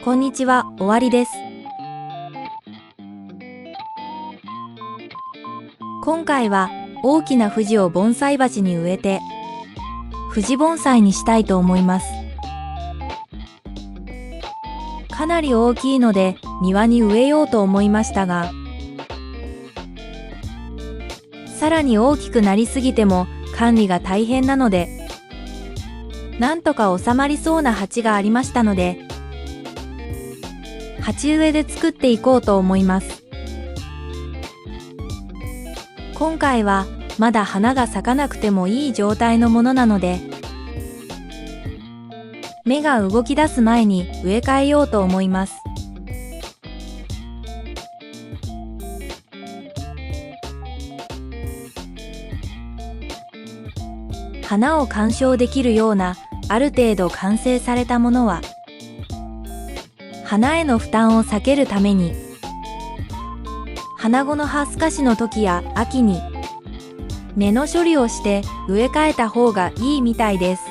こんにちは、終わりです。今回は大きな藤を盆栽鉢に植えて藤盆栽にしたいと思います。かなり大きいので庭に植えようと思いましたが、さらに大きくなりすぎても管理が大変なので、なんとか収まりそうな鉢がありましたので、鉢植えで作っていこうと思います。今回はまだ花が咲かなくてもいい状態のものなので、芽が動き出す前に植え替えようと思います。花を観賞できるようなある程度完成されたものは、花への負担を避けるために、花後の葉すかしの時や秋に根の処理をして植え替えた方がいいみたいです。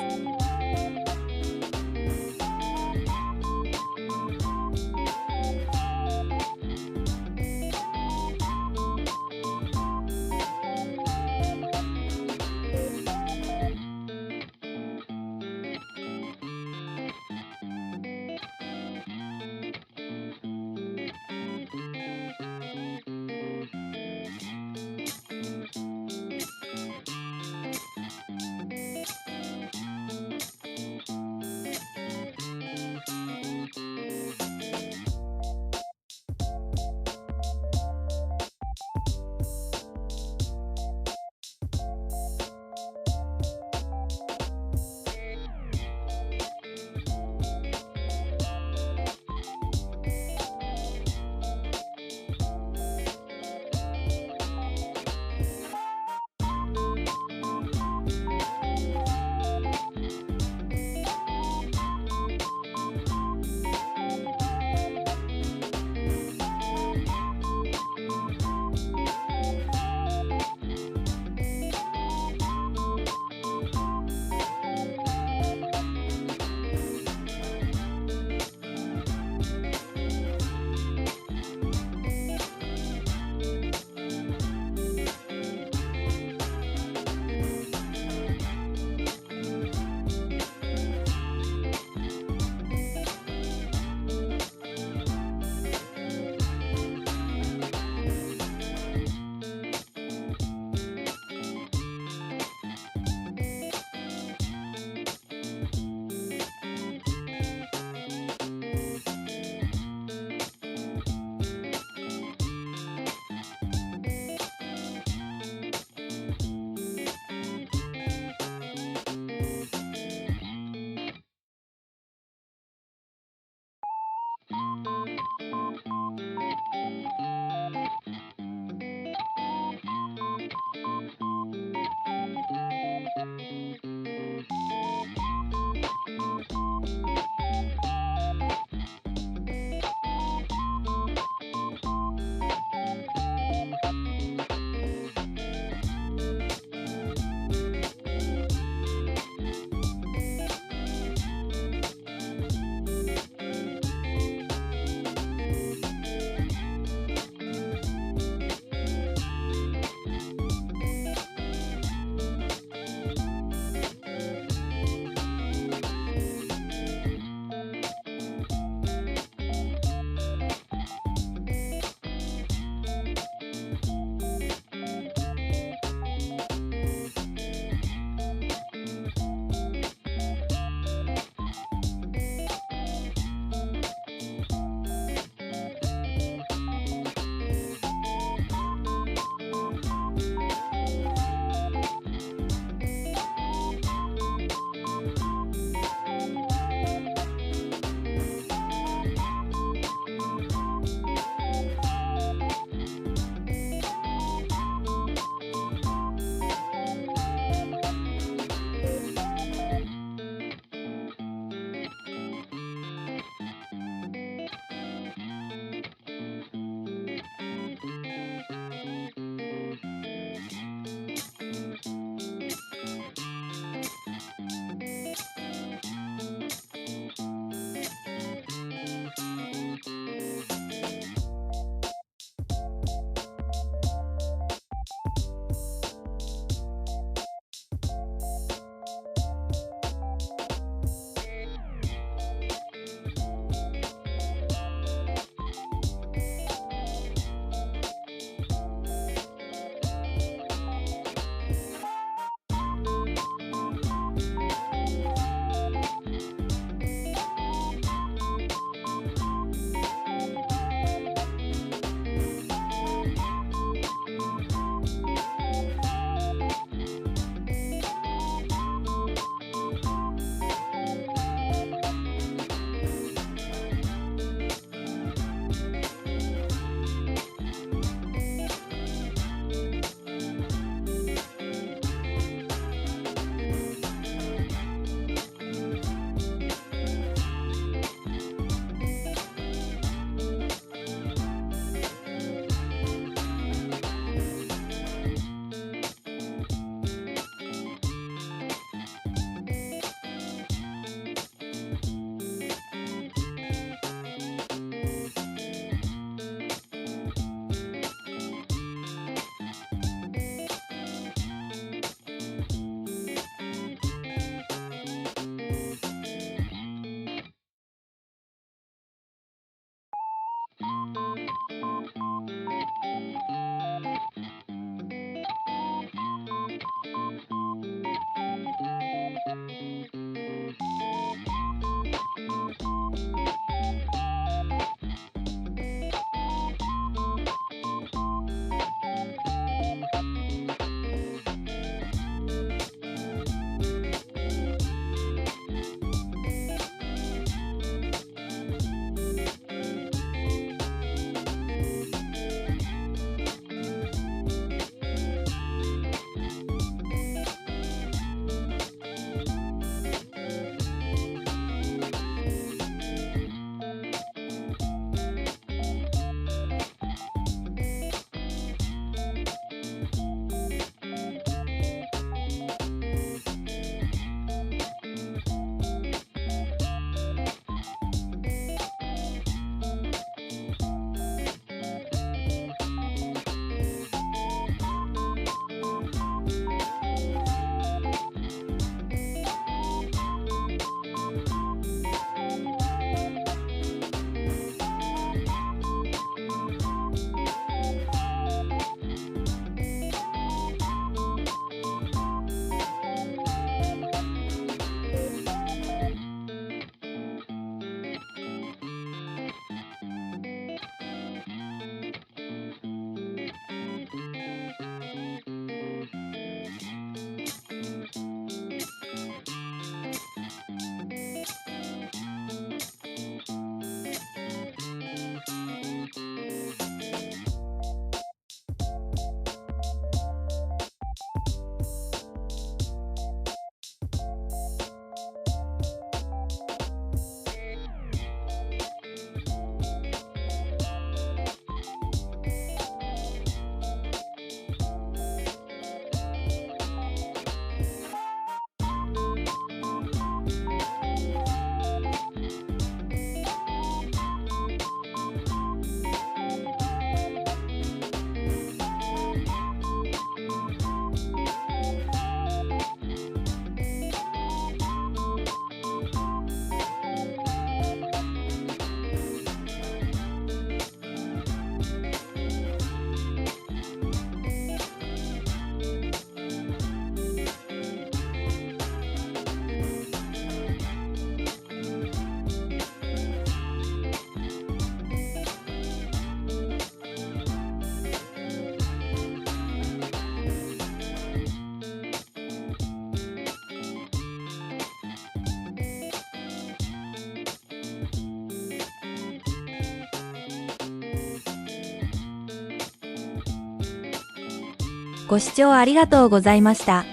ご視聴ありがとうございました。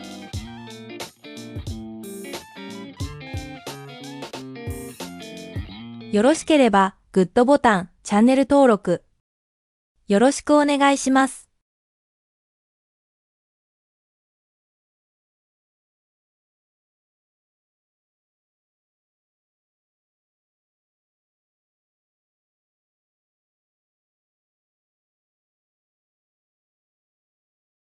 よろしければグッドボタン、チャンネル登録よろしくお願いします。